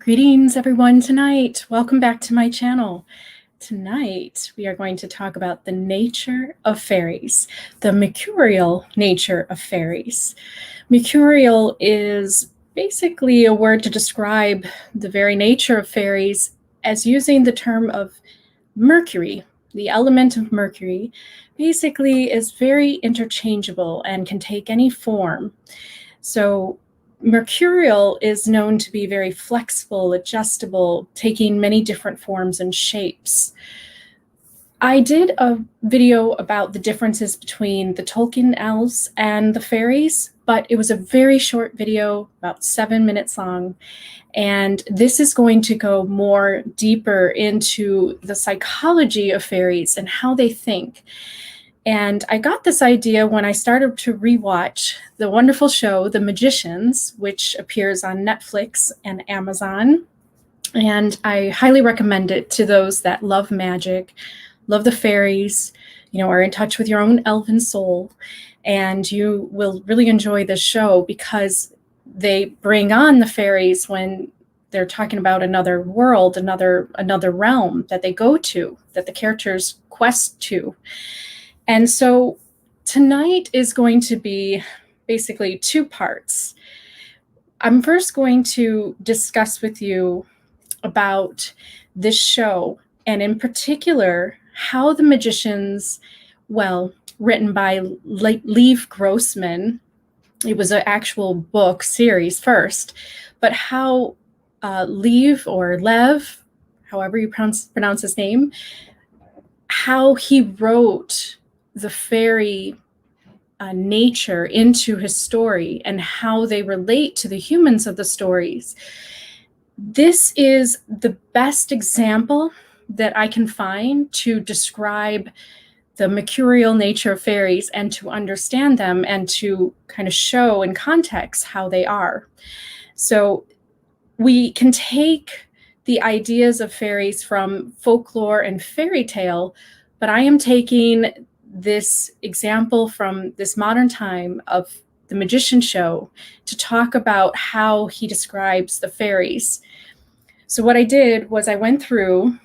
Greetings everyone tonight. Welcome back to my channel. Tonight we are going to talk about the nature of fairies, the Mercurial nature of fairies. Mercurial is basically a word to describe the very nature of fairies, as using the term of Mercury. The element of Mercury basically is very interchangeable and can take any form. So Mercurial is known to be very flexible, adjustable, taking many different forms and shapes. I did a video about the differences between the Tolkien elves and the fairies, but it was a very short video, about 7 minutes long. And this is going to go more deeper into the psychology of fairies and how they think. And I got this idea when I started to rewatch the wonderful show, The Magicians, which appears on Netflix and Amazon. And I highly recommend it to those that love magic, love the fairies, are in touch with your own elven soul. And you will really enjoy this show because they bring on the fairies when they're talking about another world, another realm that they go to, that the characters quest to. And so tonight is going to be basically two parts. I'm first going to discuss with you about this show, and in particular, how the Magicians, written by Lev Grossman, it was an actual book series first, but how Lev, however you pronounce his name, how he wrote the fairy nature into his story and how they relate to the humans of the stories. This is the best example that I can find to describe the mercurial nature of fairies and to understand them and to kind of show in context how they are. So we can take the ideas of fairies from folklore and fairy tale, but I am taking this example from this modern time of the magician show to talk about how he describes the fairies. So what I did was I went through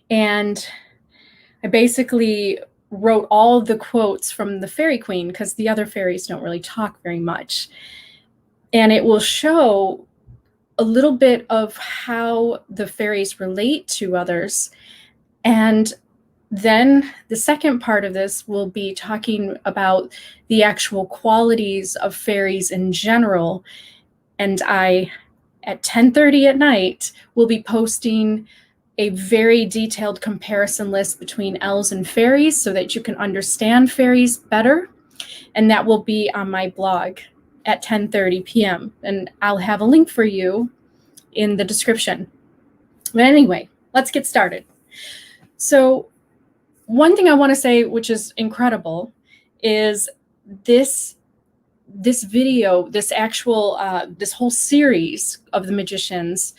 and I basically wrote all the quotes from the Fairy Queen, because the other fairies don't really talk very much. And it will show a little bit of how the fairies relate to others. And then the second part of this will be talking about the actual qualities of fairies in general. And I, at 10:30 at night, will be posting a very detailed comparison list between elves and fairies so that you can understand fairies better. And that will be on my blog at 10:30 p.m. And I'll have a link for you in the description. But anyway, let's get started. So one thing I want to say, which is incredible, is this video, this whole series of the Magicians.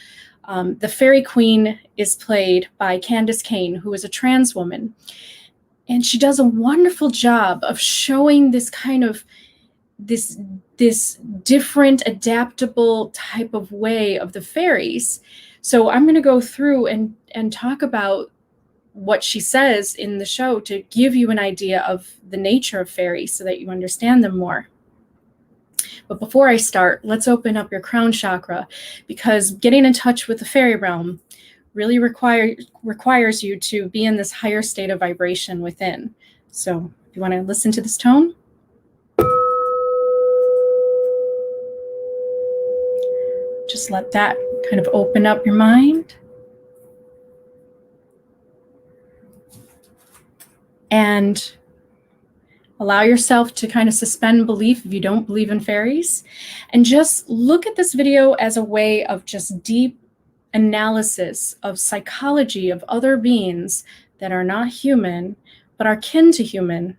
The Fairy Queen is played by Candace Kane, who is a trans woman. And she does a wonderful job of showing this kind of this different, adaptable type of way of the fairies. So I'm going to go through and talk about what she says in the show to give you an idea of the nature of fairies so that you understand them more. But before I start, let's open up your crown chakra, because getting in touch with the fairy realm really requires you to be in this higher state of vibration within. So if you want to listen to this tone, just let that kind of open up your mind. And allow yourself to kind of suspend belief if you don't believe in fairies. And just look at this video as a way of just deep analysis of psychology of other beings that are not human, but are kin to human.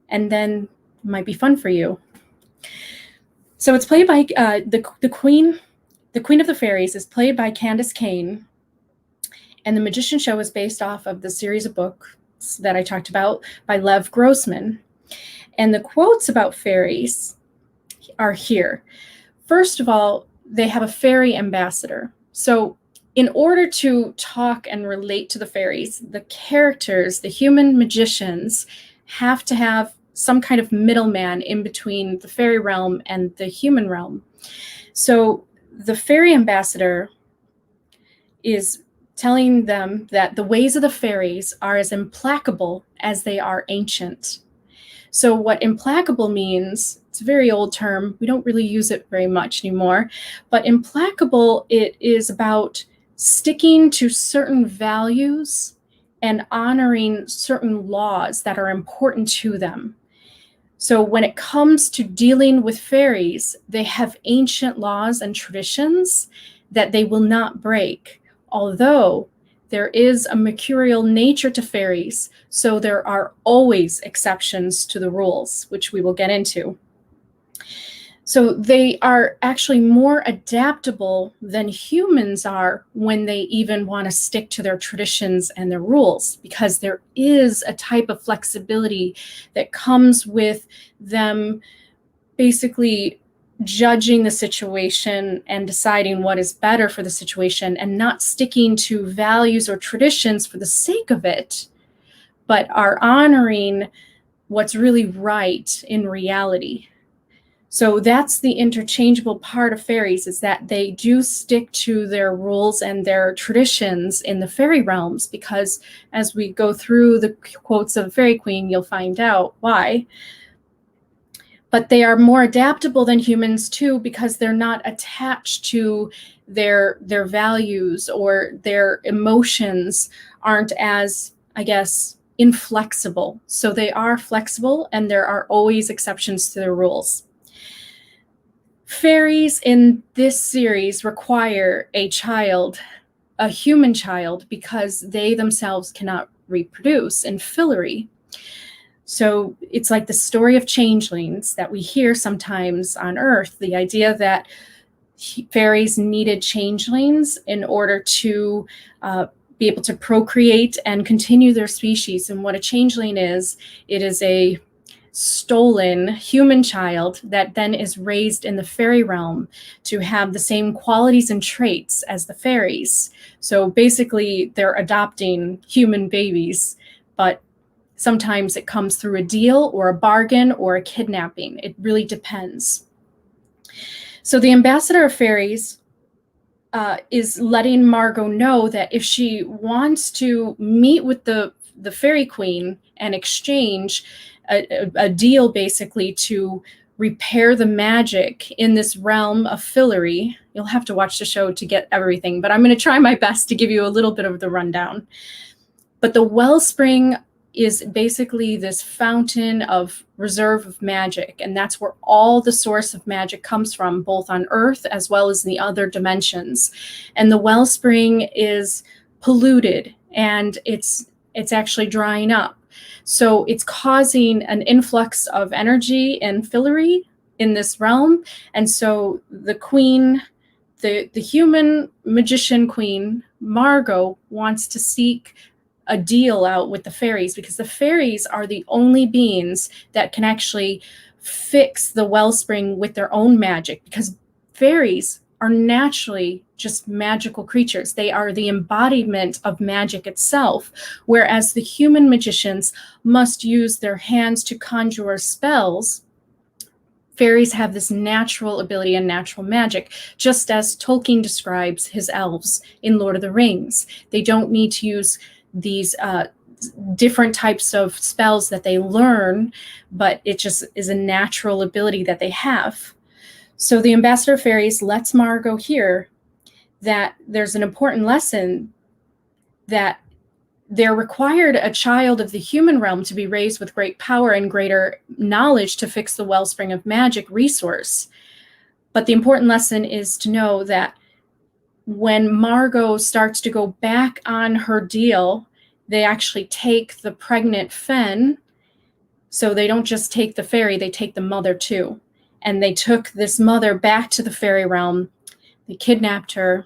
And then it might be fun for you. So it's played by the Queen of the Fairies is played by Candace Kane. And the Magician Show is based off of the series of books that I talked about by Lev Grossman. And the quotes about fairies are here. First of all, they have a fairy ambassador. So in order to talk and relate to the fairies, the characters, the human magicians, have to have some kind of middleman in between the fairy realm and the human realm. So the fairy ambassador is telling them that the ways of the fairies are as implacable as they are ancient. So what implacable means, it's a very old term. We don't really use it very much anymore. But implacable, it is about sticking to certain values and honoring certain laws that are important to them. So when it comes to dealing with fairies, they have ancient laws and traditions that they will not break, although there is a mercurial nature to fairies, so there are always exceptions to the rules, which we will get into. So they are actually more adaptable than humans are when they even want to stick to their traditions and their rules, because there is a type of flexibility that comes with them basically judging the situation and deciding what is better for the situation, and not sticking to values or traditions for the sake of it, but are honoring what's really right in reality. So that's the interchangeable part of fairies, is that they do stick to their rules and their traditions in the fairy realms, because as we go through the quotes of Fairy Queen, you'll find out why. But they are more adaptable than humans too, because they're not attached to their values, or their emotions aren't as, I guess, inflexible. So they are flexible, and there are always exceptions to their rules. Fairies in this series require a child, a human child, because they themselves cannot reproduce in Fillory. So it's like the story of changelings that we hear sometimes on Earth, the idea that fairies needed changelings in order to be able to procreate and continue their species. And what a changeling is, it is a stolen human child that then is raised in the fairy realm to have the same qualities and traits as the fairies. So basically, they're adopting human babies, but sometimes it comes through a deal or a bargain or a kidnapping. It really depends. So the ambassador of fairies is letting Margot know that if she wants to meet with the fairy queen and exchange a deal, basically to repair the magic in this realm of Fillory, you'll have to watch the show to get everything, but I'm going to try my best to give you a little bit of the rundown. But the wellspring is basically this fountain of reserve of magic, and that's where all the source of magic comes from, both on Earth as well as the other dimensions. And the wellspring is polluted, and it's actually drying up. So it's causing an influx of energy in Fillory in this realm. And so the queen, the human magician queen, Margot, wants to seek a deal out with the fairies, because the fairies are the only beings that can actually fix the wellspring with their own magic, because fairies are naturally just magical creatures. They are the embodiment of magic itself, whereas the human magicians must use their hands to conjure spells. Fairies have this natural ability and natural magic, just as Tolkien describes his elves in Lord of the Rings. They don't need to use these different types of spells that they learn, but it just is a natural ability that they have. So the ambassador of fairies lets Margot hear that there's an important lesson, that they're required a child of the human realm to be raised with great power and greater knowledge to fix the wellspring of magic resource. But the important lesson is to know that when Margot starts to go back on her deal, they actually take the pregnant Fen. So they don't just take the fairy, they take the mother too. And they took this mother back to the fairy realm. They kidnapped her.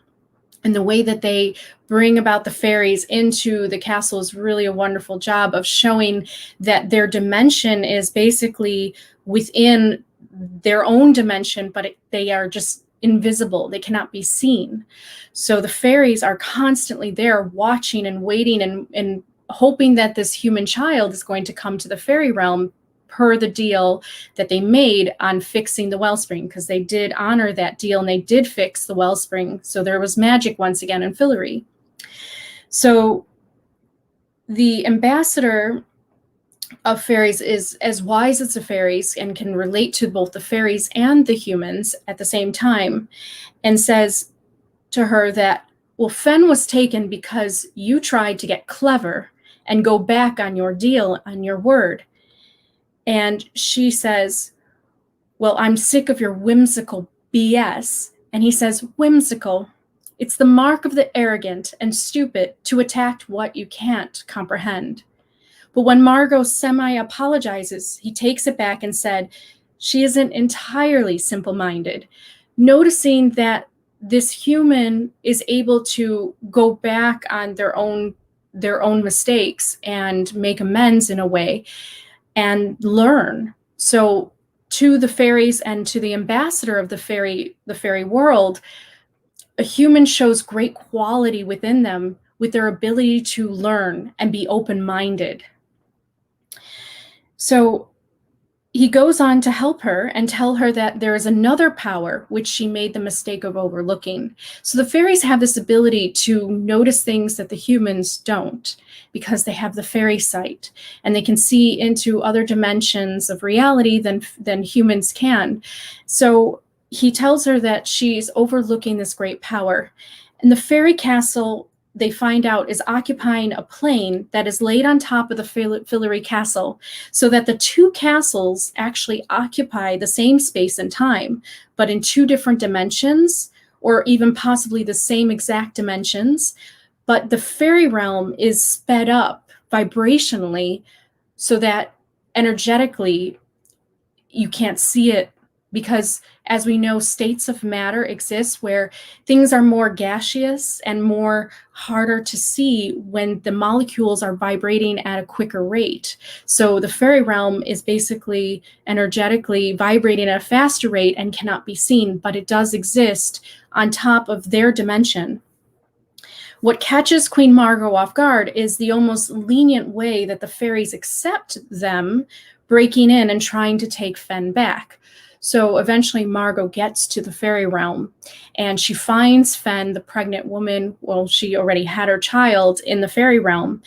And the way that they bring about the fairies into the castle is really a wonderful job of showing that their dimension is basically within their own dimension, but they are just invisible. They cannot be seen. So the fairies are constantly there watching and waiting and hoping that this human child is going to come to the fairy realm per the deal that they made on fixing the wellspring, because they did honor that deal and they did fix the wellspring. So there was magic once again in Fillory. So the ambassador of fairies is as wise as the fairies and can relate to both the fairies and the humans at the same time, and says to her that, well, Fen was taken because you tried to get clever and go back on your deal, on your word. And she says, well, I'm sick of your whimsical BS. And he says, whimsical? It's the mark of the arrogant and stupid to attack what you can't comprehend. But when Margot semi-apologizes, he takes it back and said, she isn't entirely simple-minded, noticing that this human is able to go back on their own mistakes and make amends in a way and learn. So to the fairies and to the ambassador of the fairy world, a human shows great quality within them with their ability to learn and be open-minded. So he goes on to help her and tell her that there is another power which she made the mistake of overlooking. So the fairies have this ability to notice things that the humans don't, because they have the fairy sight and they can see into other dimensions of reality than humans can. So he tells her that she's overlooking this great power. And the fairy castle, they find out, is occupying a plane that is laid on top of the Fillory castle, so that the two castles actually occupy the same space and time, but in two different dimensions, or even possibly the same exact dimensions. But the fairy realm is sped up vibrationally so that energetically you can't see it, because as we know, states of matter exist where things are more gaseous and more harder to see when the molecules are vibrating at a quicker rate. So the fairy realm is basically energetically vibrating at a faster rate and cannot be seen, but it does exist on top of their dimension. What catches Queen Margot off guard is the almost lenient way that the fairies accept them breaking in and trying to take Fen back. So eventually Margot gets to the fairy realm and she finds Fen, the pregnant woman. Well, she already had her child in the fairy realm.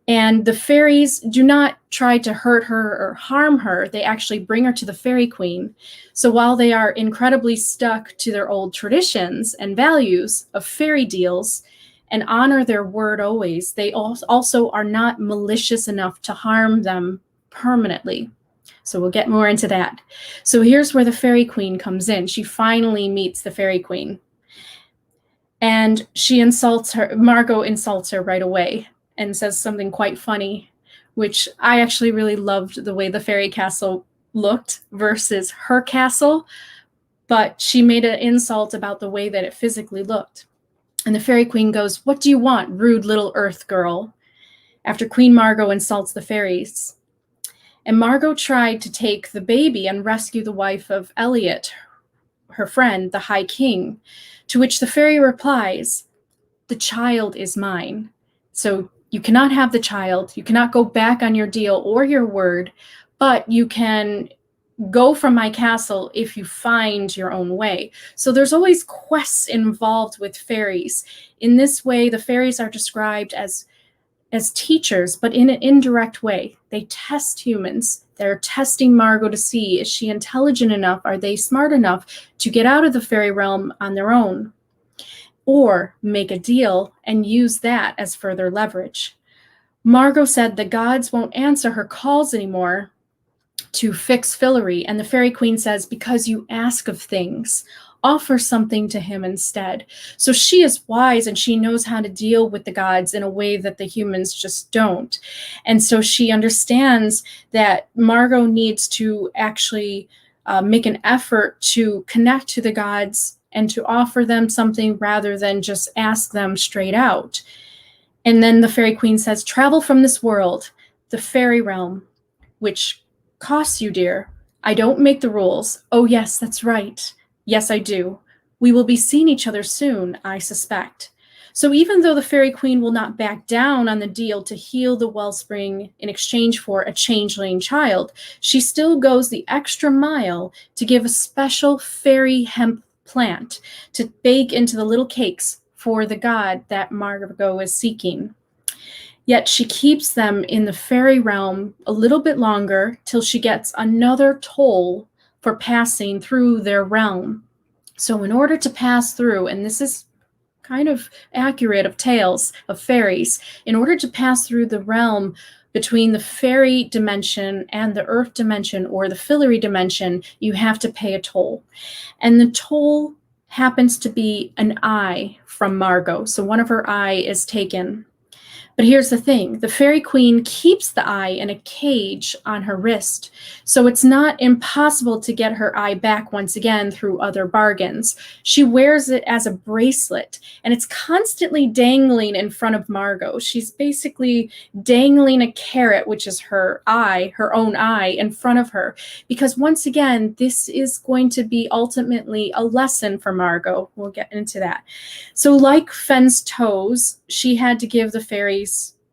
And the fairies do not try to hurt her or harm her. They actually bring her to the fairy queen. So while they are incredibly stuck to their old traditions and values of fairy deals and honor their word always, they also are not malicious enough to harm them permanently. So we'll get more into that. So here's where the fairy queen comes in. She finally meets the fairy queen. And she insults her, Margot insults her right away and says something quite funny, which I actually really loved the way the fairy castle looked versus her castle. But she made an insult about the way that it physically looked. And the fairy queen goes, "What do you want, rude little earth girl?" After Queen Margot insults the fairies. And Margot tried to take the baby and rescue the wife of Eliot, her friend, the High King, to which the fairy replies, "The child is mine. So you cannot have the child. You cannot go back on your deal or your word, but you can go from my castle if you find your own way." So there's always quests involved with fairies. In this way, the fairies are described as teachers, but in an indirect way. They test humans. They're testing Margot to see, is she intelligent enough? Are they smart enough to get out of the fairy realm on their own? Or make a deal and use that as further leverage. Margot said the gods won't answer her calls anymore to fix Fillory, and the fairy queen says, because you ask of things, offer something to him instead. So she is wise and she knows how to deal with the gods in a way that the humans just don't. And so she understands that Margot needs to actually make an effort to connect to the gods and to offer them something rather than just ask them straight out. And then the fairy queen says, travel from this world, the fairy realm, which costs you dear. I don't make the rules. Oh yes, that's right. Yes, I do. We will be seeing each other soon, I suspect. So even though the Fairy Queen will not back down on the deal to heal the wellspring in exchange for a changeling child, she still goes the extra mile to give a special fairy hemp plant to bake into the little cakes for the god that Margot is seeking. Yet she keeps them in the fairy realm a little bit longer till she gets another toll for passing through their realm. So in order to pass through, and this is kind of accurate of tales of fairies, in order to pass through the realm between the fairy dimension and the earth dimension or the filigree dimension, you have to pay a toll. And the toll happens to be an eye from Margot. So one of her eye is taken. But here's the thing, the Fairy Queen keeps the eye in a cage on her wrist, so it's not impossible to get her eye back once again through other bargains. She wears it as a bracelet, and it's constantly dangling in front of Margot. She's basically dangling a carrot, which is her eye, her own eye, in front of her, because once again, this is going to be ultimately a lesson for Margot. We'll get into that. So like Fenn's toes, she had to give the fairies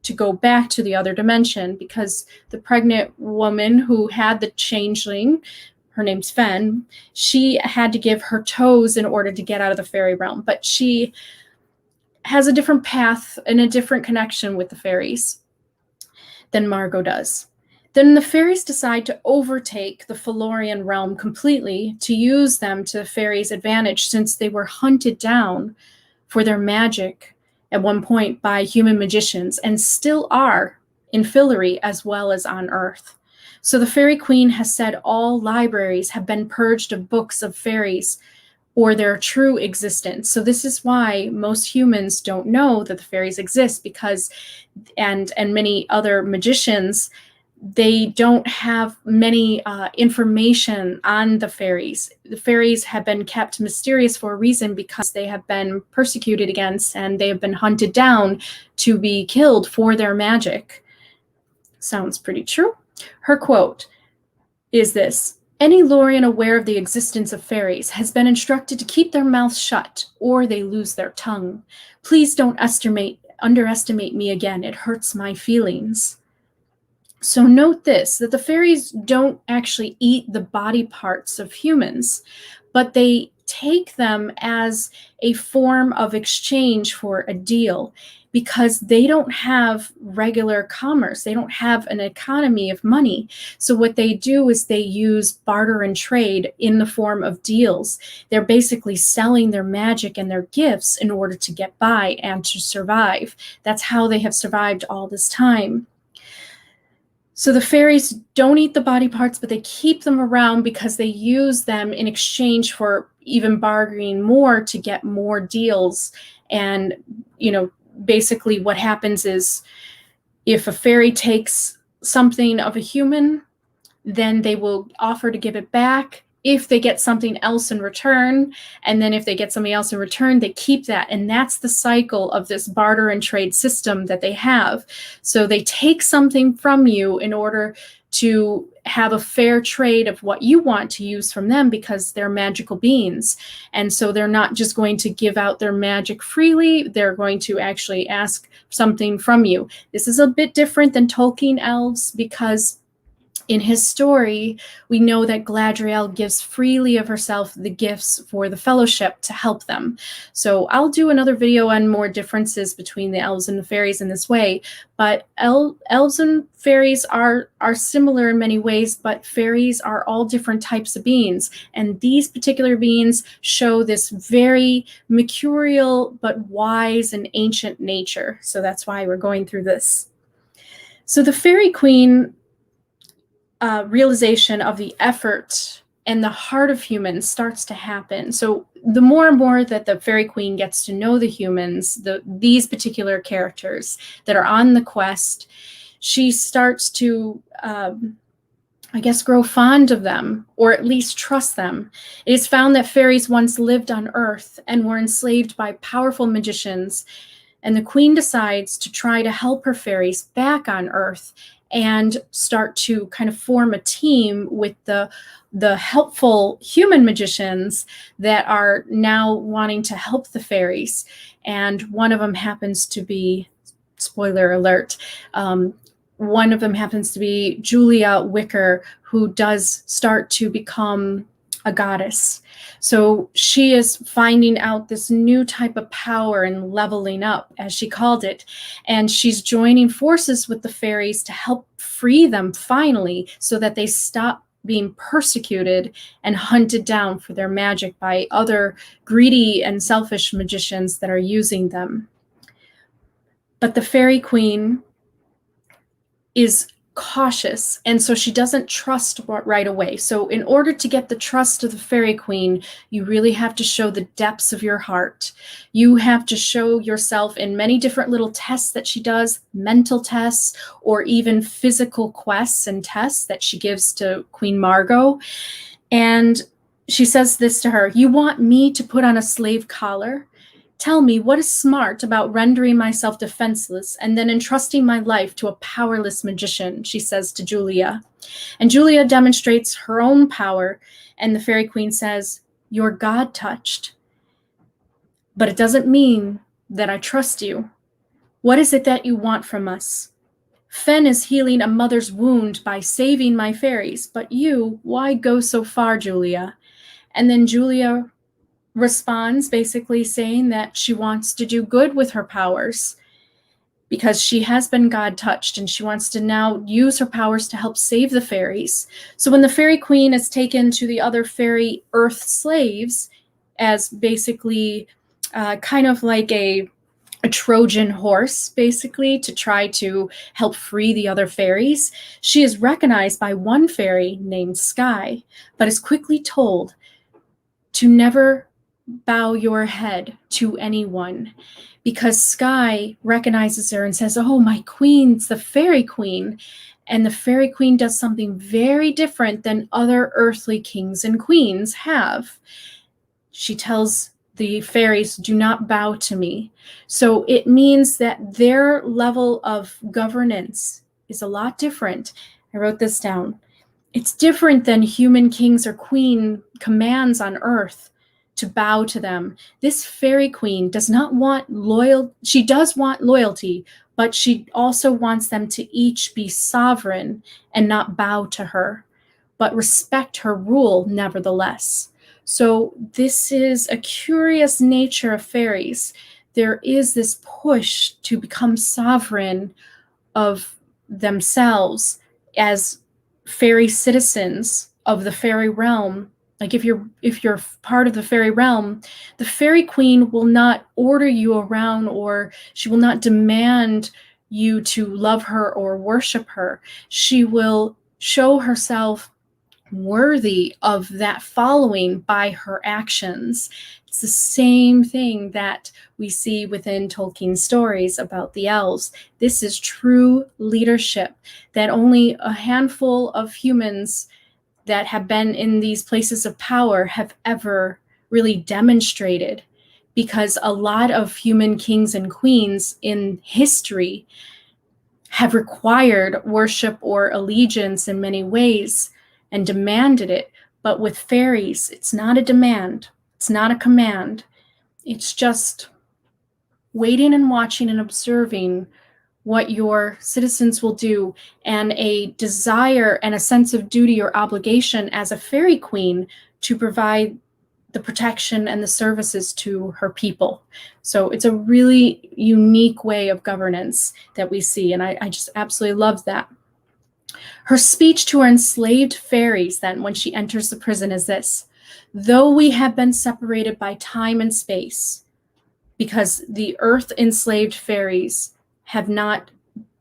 to go back to the other dimension because the pregnant woman who had the changeling, her name's Fenn, she had to give her toes in order to get out of the fairy realm. But she has a different path and a different connection with the fairies than Margot does. Then the fairies decide to overtake the Felurian realm completely to use them to the fairies' advantage since they were hunted down for their magic at one point by human magicians and still are in Fillory as well as on Earth. So the Fairy Queen has said all libraries have been purged of books of fairies or their true existence. So this is why most humans don't know that the fairies exist because, and many other magicians, they don't have many information on the fairies. The fairies have been kept mysterious for a reason because they have been persecuted against and they have been hunted down to be killed for their magic. Sounds pretty true. Her quote is this: "Any Lorien aware of the existence of fairies has been instructed to keep their mouths shut or they lose their tongue. Please don't underestimate me again. It hurts my feelings." So note this, that the fairies don't actually eat the body parts of humans, but they take them as a form of exchange for a deal because they don't have regular commerce. They don't have an economy of money. So what they do is they use barter and trade in the form of deals. They're basically selling their magic and their gifts in order to get by and to survive. That's how they have survived all this time. So the fairies don't eat the body parts, but they keep them around because they use them in exchange for even bargaining more to get more deals. And, you know, basically what happens is if a fairy takes something of a human, then they will offer to give it back if they get something else in return. And then if they get something else in return, they keep that. And that's the cycle of this barter and trade system that they have. So they take something from you in order to have a fair trade of what you want to use from them because they're magical beings. And so they're not just going to give out their magic freely. They're going to actually ask something from you. This is a bit different than Tolkien elves because in his story, we know that Galadriel gives freely of herself the gifts for the Fellowship to help them. So I'll do another video on more differences between the elves and the fairies in this way, but elves and fairies are similar in many ways, but fairies are all different types of beings. And these particular beings show this very mercurial but wise and ancient nature. So that's why we're going through this. So the Fairy Queen realization of the effort and the heart of humans starts to happen. So the more and more that the Fairy Queen gets to know the humans, these particular characters that are on the quest, she starts to, I guess, grow fond of them, or at least trust them. It is found that fairies once lived on Earth and were enslaved by powerful magicians, and the Queen decides to try to help her fairies back on Earth and start to kind of form a team with the helpful human magicians that are now wanting to help the fairies. And one of them happens to be, spoiler alert, one of them happens to be Julia Wicker, who does start to become a goddess. So she is finding out this new type of power and leveling up, as she called it. And she's joining forces with the fairies to help free them finally, so that they stop being persecuted and hunted down for their magic by other greedy and selfish magicians that are using them. But the fairy queen is cautious, and so she doesn't trust right away. So in order to get the trust of the fairy queen, you really have to show the depths of your heart. You have to show yourself in many different little tests that she does, mental tests, or even physical quests and tests that she gives to Queen Margot. And she says this to her: "You want me to put on a slave collar? Tell me, what is smart about rendering myself defenseless and then entrusting my life to a powerless magician?" she says to Julia. And Julia demonstrates her own power, and the fairy queen says, "You're God-touched, but it doesn't mean that I trust you. What is it that you want from us? Fen is healing a mother's wound by saving my fairies, but you, why go so far, Julia?" And then Julia responds basically saying that she wants to do good with her powers because she has been God touched, and she wants to now use her powers to help save the fairies. So when the fairy queen is taken to the other fairy earth slaves as basically kind of like a Trojan horse, basically, to try to help free the other fairies, she is recognized by one fairy named Sky, but is quickly told to never bow your head to anyone, because Sky recognizes her and says, "Oh, my queen's the fairy queen." And the fairy queen does something very different than other earthly kings and queens have. She tells the fairies, "Do not bow to me." So it means that their level of governance is a lot different. I wrote this down. It's different than human kings or queen commands on earth to bow to them. This fairy queen does not want she does want loyalty, but she also wants them to each be sovereign and not bow to her, but respect her rule nevertheless. So this is a curious nature of fairies. There is this push to become sovereign of themselves as fairy citizens of the fairy realm. Like if you're part of the fairy realm, the fairy queen will not order you around, or she will not demand you to love her or worship her. She will show herself worthy of that following by her actions. It's the same thing that we see within Tolkien's stories about the elves. This is true leadership that only a handful of humans that have been in these places of power have ever really demonstrated, because a lot of human kings and queens in history have required worship or allegiance in many ways and demanded it. But with fairies, it's not a demand, it's not a command. It's just waiting and watching and observing what your citizens will do, and a desire and a sense of duty or obligation as a fairy queen to provide the protection and the services to her people. So it's a really unique way of governance that we see, and I just absolutely love that. Her speech to her enslaved fairies then when she enters the prison is this: "Though we have been separated by time and space," because the earth enslaved fairies have not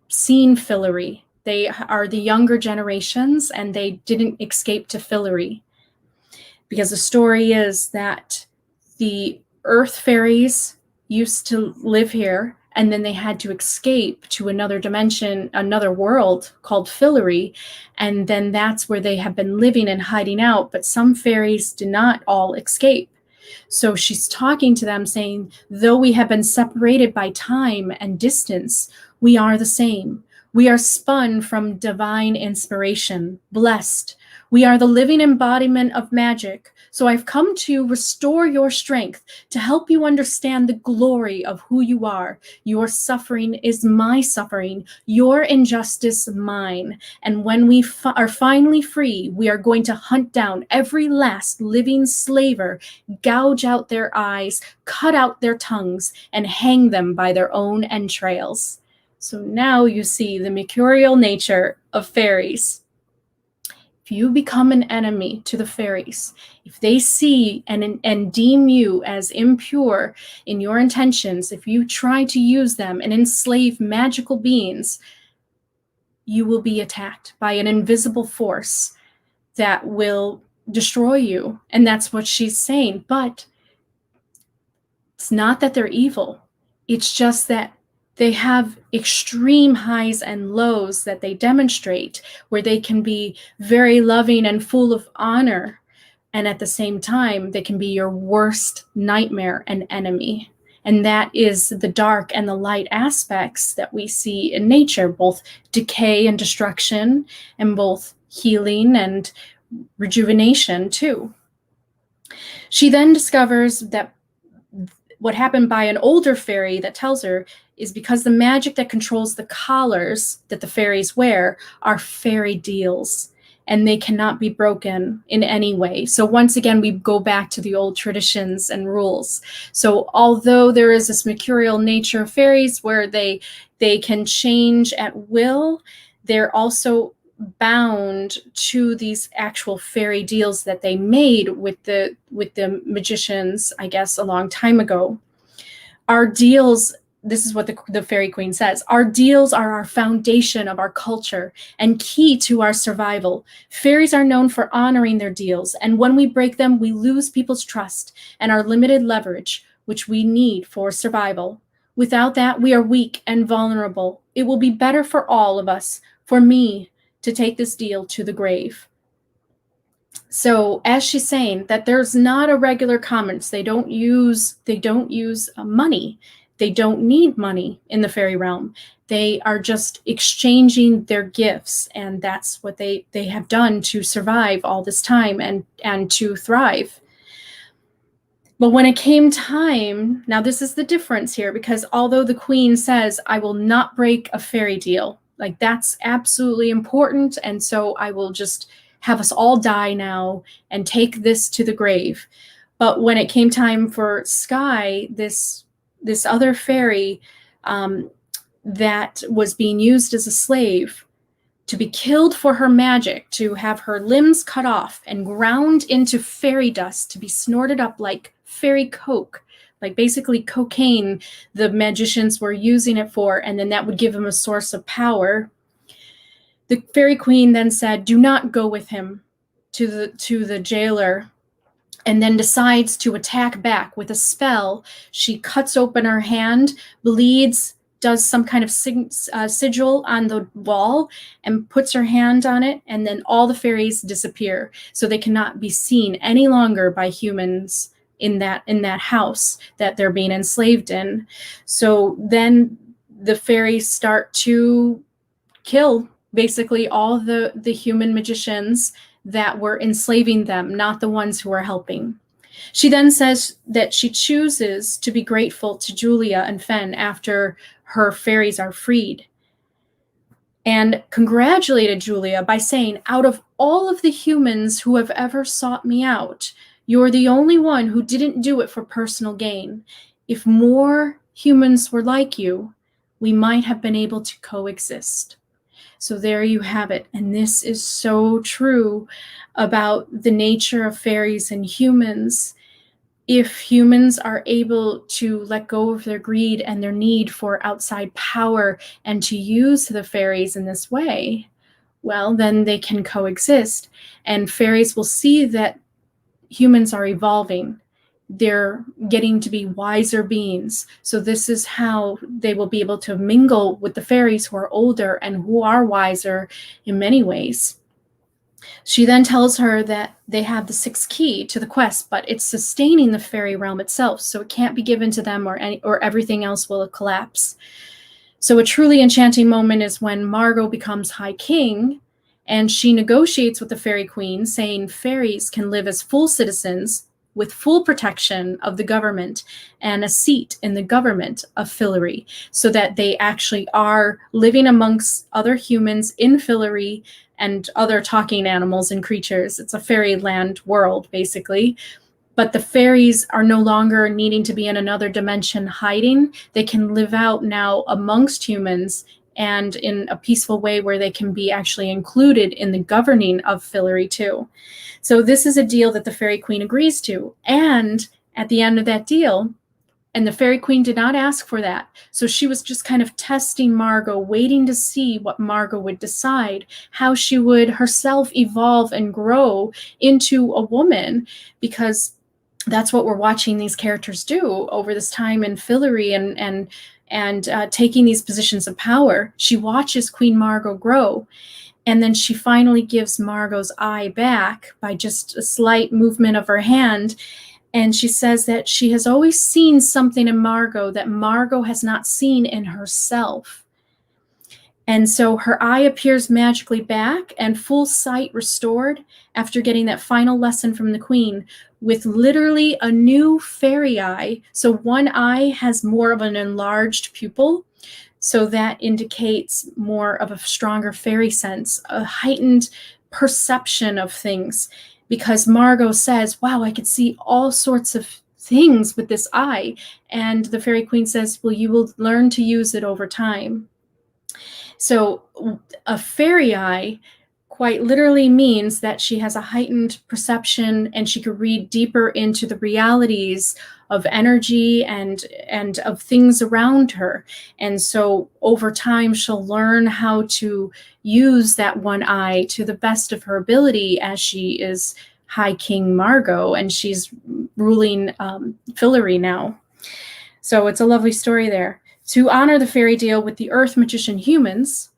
seen Fillory. They are the younger generations, and they didn't escape to Fillory. Because the story is that the earth fairies used to live here, and then they had to escape to another dimension, another world called Fillory, and then that's where they have been living and hiding out. But some fairies did not all escape. So she's talking to them saying, though we have been separated by time and distance, we are the same. We are spun from divine inspiration, blessed. We are the living embodiment of magic. So I've come to restore your strength, to help you understand the glory of who you are. Your suffering is my suffering, your injustice mine. And when we are finally free, we are going to hunt down every last living slaver, gouge out their eyes, cut out their tongues, and hang them by their own entrails. So now you see the mercurial nature of fairies. If you become an enemy to the fairies, if they see and deem you as impure in your intentions, if you try to use them and enslave magical beings, you will be attacked by an invisible force that will destroy you. And that's what she's saying. But it's not that they're evil. It's just that they have extreme highs and lows that they demonstrate, where they can be very loving and full of honor. And at the same time, they can be your worst nightmare and enemy. And that is the dark and the light aspects that we see in nature, both decay and destruction, and both healing and rejuvenation too. She then discovers that what happened by an older fairy that tells her is because the magic that controls the collars that the fairies wear are fairy deals, and they cannot be broken in any way. So once again, we go back to the old traditions and rules. So although there is this mercurial nature of fairies where they can change at will, they're also bound to these actual fairy deals that they made with the magicians, I guess, a long time ago. Our deals, this is what the fairy queen says, our deals are our foundation of our culture and key to our survival. Fairies are known for honoring their deals, and when we break them, we lose people's trust and our limited leverage, which we need for survival. Without that, we are weak and vulnerable. It will be better for all of us, for me, to take this deal to the grave. So as she's saying that there's not a regular commons, they don't use money. They don't need money in the fairy realm. They are just exchanging their gifts, and that's what they have done to survive all this time and to thrive. But when it came time, now this is the difference here, because although the queen says, I will not break a fairy deal, like that's absolutely important, and so I will just have us all die now and take this to the grave. But when it came time for Sky, this other fairy that was being used as a slave, to be killed for her magic, to have her limbs cut off and ground into fairy dust, to be snorted up like fairy coke, like basically cocaine the magicians were using it for, and then that would give him a source of power. The fairy queen then said, do not go with him to the jailer, and then decides to attack back with a spell. She cuts open her hand, bleeds, does some kind of sigil on the wall, and puts her hand on it, and then all the fairies disappear. So they cannot be seen any longer by humans in that house that they're being enslaved in. So then the fairies start to kill basically all the human magicians that were enslaving them, not the ones who are helping. She then says that she chooses to be grateful to Julia and Fen after her fairies are freed, and congratulated Julia by saying, out of all of the humans who have ever sought me out, you're the only one who didn't do it for personal gain. If more humans were like you, we might have been able to coexist. So there you have it. And this is so true about the nature of fairies and humans. If humans are able to let go of their greed and their need for outside power and to use the fairies in this way, well, then they can coexist. And fairies will see that humans are evolving. They're getting to be wiser beings. So this is how they will be able to mingle with the fairies who are older and who are wiser in many ways. She then tells her that they have the sixth key to the quest, but it's sustaining the fairy realm itself, so it can't be given to them, or everything else will collapse. So a truly enchanting moment is when Margot becomes High King, and she negotiates with the Fairy Queen, saying fairies can live as full citizens with full protection of the government and a seat in the government of Fillory, so that they actually are living amongst other humans in Fillory and other talking animals and creatures. It's a fairyland world, basically. But the fairies are no longer needing to be in another dimension hiding. They can live out now amongst humans and in a peaceful way where they can be actually included in the governing of Fillory too. So this is a deal that the Fairy Queen agrees to. And at the end of that deal, and the Fairy Queen did not ask for that. So she was just kind of testing Margot, waiting to see what Margot would decide, how she would herself evolve and grow into a woman, because that's what we're watching these characters do over this time in Fillory and taking these positions of power. She watches Queen Margot grow, and then she finally gives Margot's eye back by just a slight movement of her hand. And she says that she has always seen something in Margot that Margot has not seen in herself. And so her eye appears magically back and full sight restored after getting that final lesson from the Queen, with literally a new fairy eye. So one eye has more of an enlarged pupil. So that indicates more of a stronger fairy sense, a heightened perception of things. Because Margot says, wow, I could see all sorts of things with this eye. And the Fairy Queen says, well, you will learn to use it over time. So a fairy eye quite literally means that she has a heightened perception and she could read deeper into the realities of energy and of things around her. And so over time, she'll learn how to use that one eye to the best of her ability as she is High King Margot, and she's ruling Fillory now. So it's a lovely story there. To honor the fairy deal with the Earth Magician humans,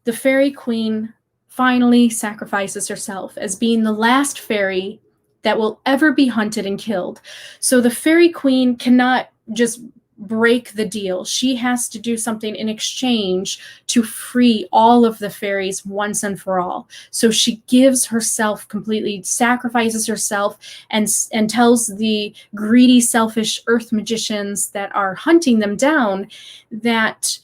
the Fairy Queen finally sacrifices herself as being the last fairy that will ever be hunted and killed. So the Fairy Queen cannot just break the deal. She has to do something in exchange to free all of the fairies once and for all. So she gives herself completely, sacrifices herself, and tells the greedy, selfish earth magicians that are hunting them down that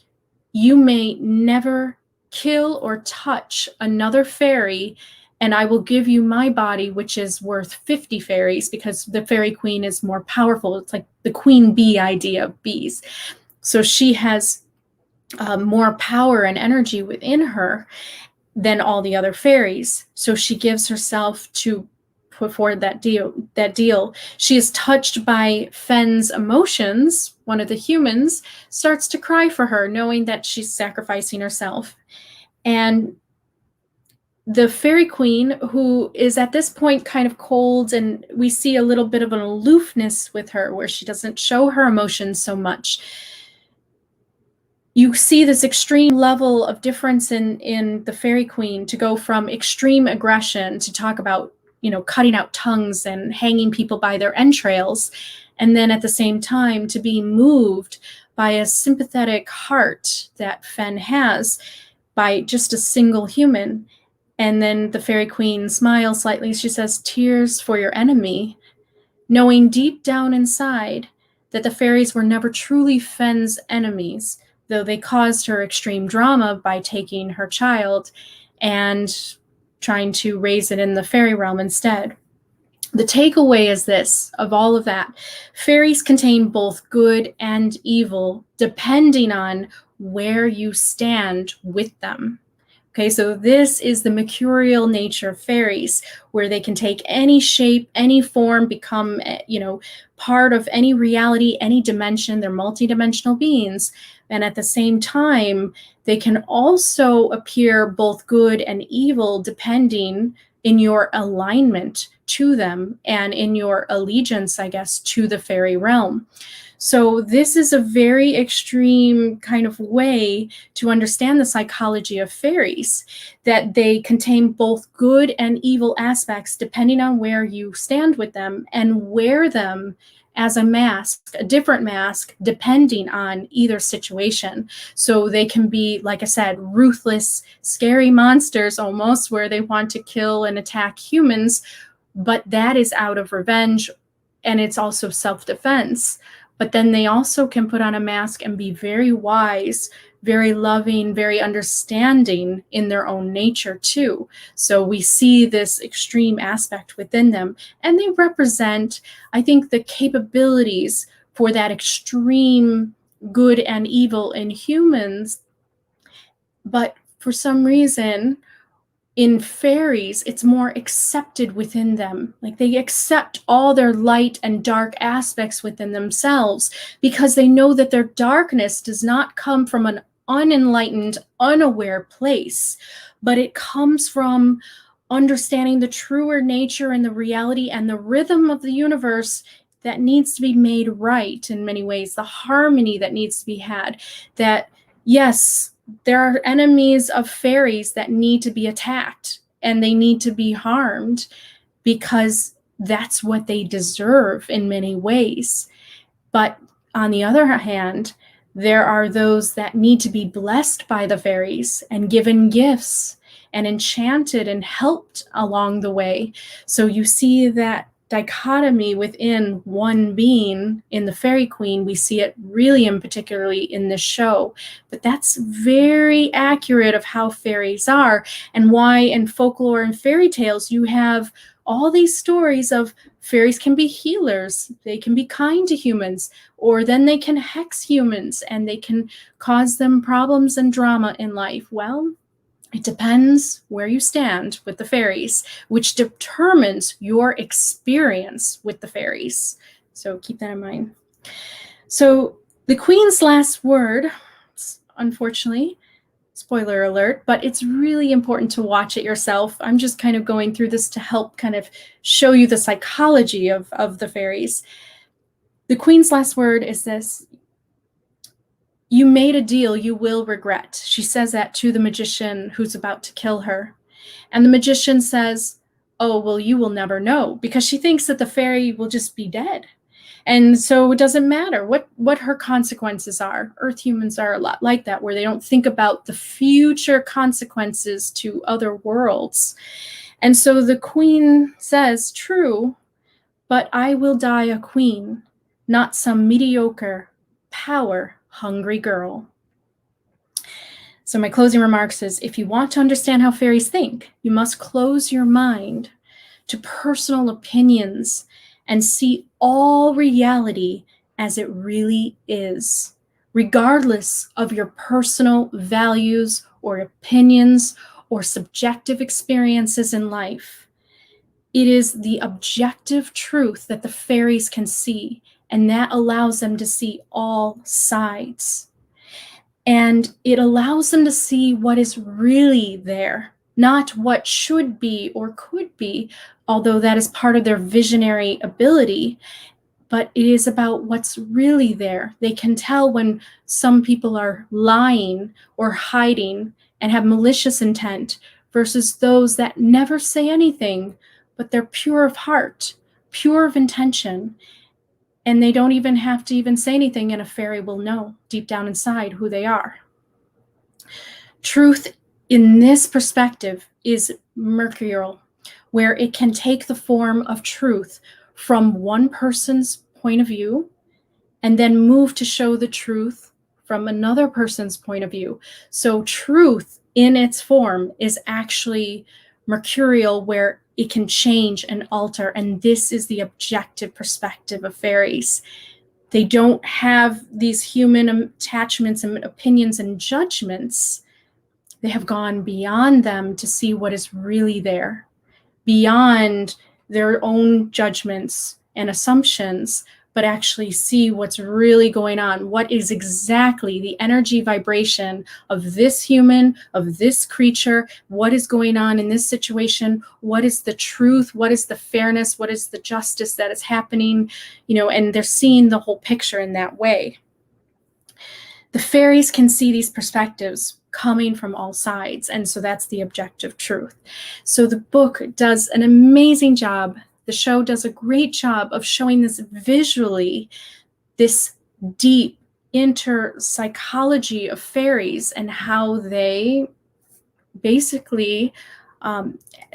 you may never kill or touch another fairy, and I will give you my body, which is worth 50 fairies, because the Fairy Queen is more powerful. It's like the queen bee idea of bees. So she has more power and energy within her than all the other fairies. So she gives herself to put forward that deal. She is touched by Fen's emotions. One of the humans starts to cry for her, knowing that she's sacrificing herself. And the Fairy Queen, who is at this point kind of cold, and we see a little bit of an aloofness with her where she doesn't show her emotions so much. You see this extreme level of difference in the Fairy Queen, to go from extreme aggression to talk about, cutting out tongues and hanging people by their entrails. And then at the same time to be moved by a sympathetic heart that Fen has by just a single human. And then the Fairy Queen smiles slightly. She says, "Tears for your enemy," knowing deep down inside that the fairies were never truly Fen's enemies, though they caused her extreme drama by taking her child and trying to raise it in the fairy realm instead. The takeaway is this, of all of that: fairies contain both good and evil, depending on where you stand with them. Okay, so this is the Mercurial nature of fairies, where they can take any shape, any form, become, part of any reality, any dimension. They're multidimensional beings. And at the same time, they can also appear both good and evil, depending in your alignment to them and in your allegiance, I guess, to the fairy realm. So this is a very extreme kind of way to understand the psychology of fairies, that they contain both good and evil aspects depending on where you stand with them, and wear them as a mask, a different mask, depending on either situation. So they can be, like I said, ruthless, scary monsters almost, where they want to kill and attack humans, but that is out of revenge, and it's also self-defense. But then they also can put on a mask and be very wise, very loving, very understanding in their own nature too. So we see this extreme aspect within them, and they represent, I think, the capabilities for that extreme good and evil in humans. But for some reason, in fairies, it's more accepted within them. Like they accept all their light and dark aspects within themselves because they know that their darkness does not come from an unenlightened, unaware place, but it comes from understanding the truer nature and the reality and the rhythm of the universe that needs to be made right in many ways, the harmony that needs to be had, that yes, there are enemies of fairies that need to be attacked and they need to be harmed because that's what they deserve in many ways. But on the other hand, there are those that need to be blessed by the fairies and given gifts and enchanted and helped along the way. So you see that dichotomy within one being in the Fairy Queen. We see it really in particularly in this show, but that's very accurate of how fairies are and why in folklore and fairy tales you have all these stories of fairies can be healers, they can be kind to humans, or then they can hex humans and they can cause them problems and drama in life. Well, it depends where you stand with the fairies, which determines your experience with the fairies. So keep that in mind. So the Queen's last word, unfortunately, spoiler alert, but it's really important to watch it yourself. I'm just kind of going through this to help kind of show you the psychology of the fairies. The Queen's last word is this: you made a deal you will regret. She says that to the magician who's about to kill her. And the magician says, oh, well, you will never know, because she thinks that the fairy will just be dead. And so it doesn't matter what her consequences are. Earth humans are a lot like that, where they don't think about the future consequences to other worlds. And so the Queen says, true, but I will die a queen, not some mediocre, power-hungry girl. So my closing remarks is, if you want to understand how fairies think, you must close your mind to personal opinions and see all reality as it really is, regardless of your personal values or opinions or subjective experiences in life. It is the objective truth that the fairies can see, and that allows them to see all sides. And it allows them to see what is really there, not what should be or could be, although that is part of their visionary ability, but it is about what's really there. They can tell when some people are lying or hiding and have malicious intent versus those that never say anything, but they're pure of heart, pure of intention. And they don't even have to even say anything, and a fairy will know deep down inside who they are. Truth in this perspective is Mercurial, where it can take the form of truth from one person's point of view and then move to show the truth from another person's point of view. So truth in its form is actually Mercurial, where it can change and alter, and this is the objective perspective of fairies. They don't have these human attachments and opinions and judgments. They have gone beyond them to see what is really there, beyond their own judgments and assumptions, but actually see what's really going on. What is exactly the energy vibration of this human, of this creature? What is going on in this situation? What is the truth? What is the fairness? What is the justice that is happening? And they're seeing the whole picture in that way. The fairies can see these perspectives coming from all sides, and so that's the objective truth. So the book does an amazing job The show does a great job of showing this visually, this deep inner psychology of fairies and how they basically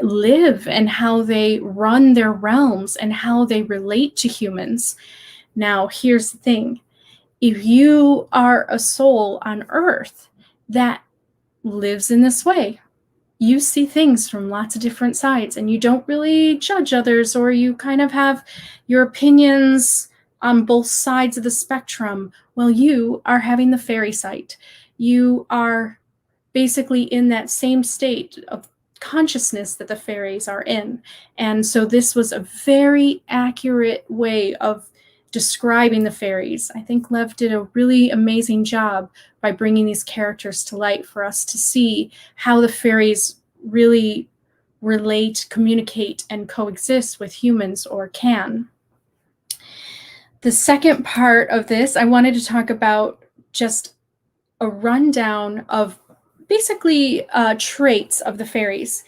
live and how they run their realms and how they relate to humans. Now, here's the thing. If you are a soul on Earth that lives in this way, you see things from lots of different sides and you don't really judge others, or you kind of have your opinions on both sides of the spectrum. Well, you are having the fairy sight. You are basically in that same state of consciousness that the fairies are in. And so this was a very accurate way of describing the fairies. I think Lev did a really amazing job by bringing these characters to light for us to see how the fairies really relate, communicate, and coexist with humans, or can. The second part of this, I wanted to talk about just a rundown of basically traits of the fairies.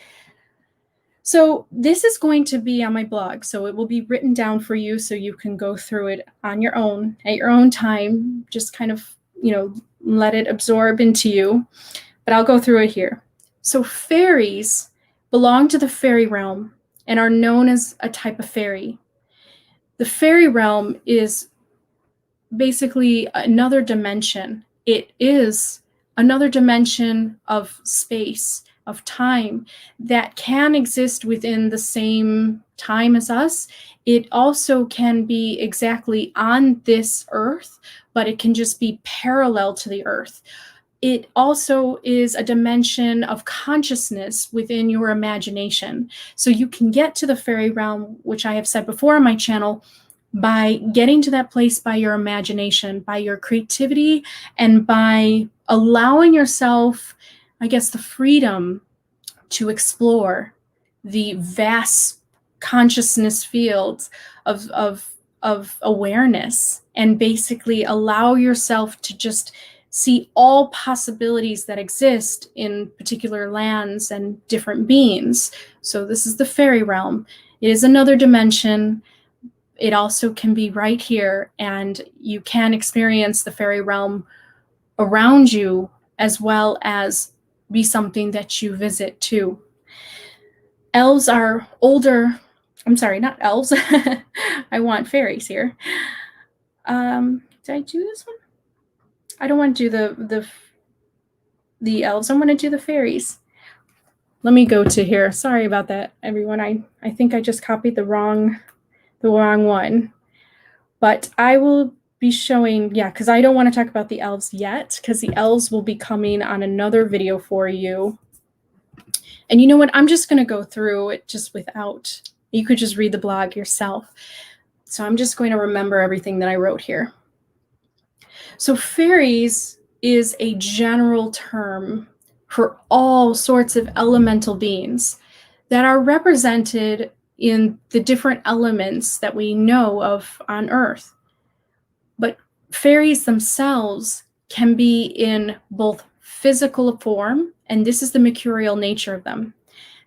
So this is going to be on my blog, so it will be written down for you so you can go through it on your own, at your own time, just kind of, let it absorb into you. But I'll go through it here. So fairies belong to the fairy realm and are known as a type of fairy. The fairy realm is basically another dimension. It is another dimension of space, of time, that can exist within the same time as us. It also can be exactly on this earth, but it can just be parallel to the earth. It also is a dimension of consciousness within your imagination. So you can get to the fairy realm, which I have said before on my channel, by getting to that place by your imagination, by your creativity, and by allowing yourself, I guess, the freedom to explore the vast consciousness fields of awareness, and basically allow yourself to just see all possibilities that exist in particular lands and different beings. So this is the fairy realm. It is another dimension. It also can be right here, and you can experience the fairy realm around you, as well as be something that you visit too. Elves are older. I'm sorry, not elves. I want fairies here. Did I do this one? I don't want to do the elves. I want to do the fairies. Let me go to here. Sorry about that, everyone. I think I just copied the wrong one. But I will be showing, because I don't want to talk about the elves yet, because the elves will be coming on another video for you. And you know what? I'm just going to go through it just without, you could just read the blog yourself. So I'm just going to remember everything that I wrote here. So fairies is a general term for all sorts of elemental beings that are represented in the different elements that we know of on Earth. But fairies themselves can be in both physical form, and this is the mercurial nature of them.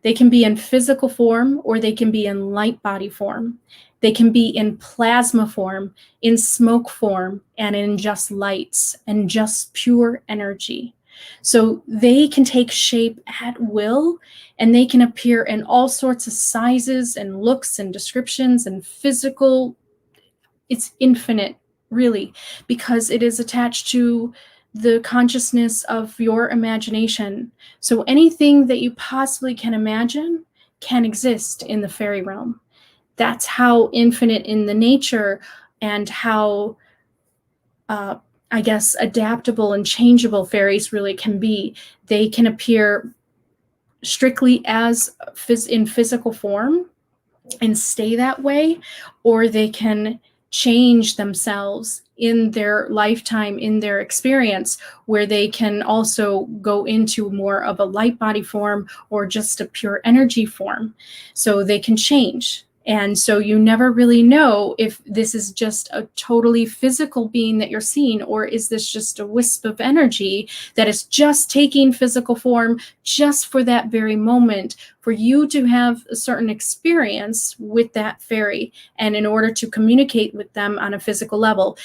They can be in physical form, or they can be in light body form. They can be in plasma form, in smoke form, and in just lights and just pure energy. So they can take shape at will, and they can appear in all sorts of sizes and looks and descriptions and physical. It's infinite, really, because it is attached to the consciousness of your imagination. So anything that you possibly can imagine can exist in the fairy realm. That's how infinite in the nature, and how, I guess, adaptable and changeable fairies really can be. They can appear strictly as in physical form and stay that way, or they can change themselves in their lifetime, in their experience, where they can also go into more of a light body form or just a pure energy form. So they can change. And so you never really know if this is just a totally physical being that you're seeing, or is this just a wisp of energy that is just taking physical form just for that very moment, for you to have a certain experience with that fairy, and in order to communicate with them on a physical level.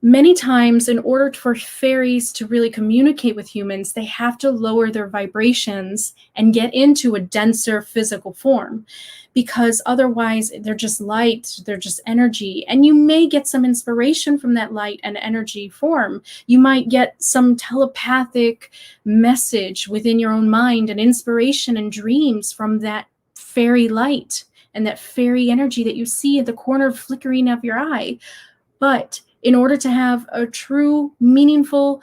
Many times, in order for fairies to really communicate with humans, they have to lower their vibrations and get into a denser physical form, because otherwise they're just light, they're just energy. And you may get some inspiration from that light and energy form. You might get some telepathic message within your own mind, and inspiration and dreams from that fairy light and that fairy energy that you see at the corner of flickering of your eye. But in order to have a true, meaningful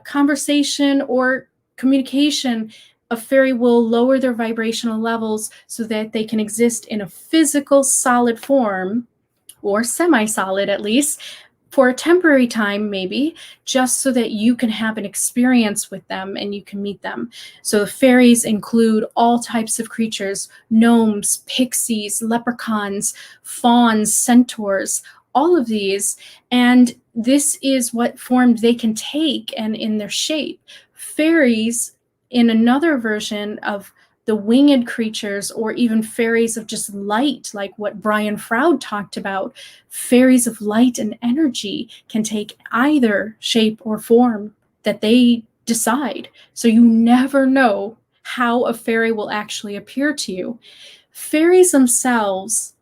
conversation or communication, a fairy will lower their vibrational levels so that they can exist in a physical, solid form, or semi-solid at least, for a temporary time maybe, just so that you can have an experience with them and you can meet them. So the fairies include all types of creatures: gnomes, pixies, leprechauns, fauns, centaurs, all of these. And this is what form they can take and in their shape. Fairies, in another version of the winged creatures, or even fairies of just light, like what Brian Froud talked about, fairies of light and energy can take either shape or form that they decide. So you never know how a fairy will actually appear to you. Fairies themselves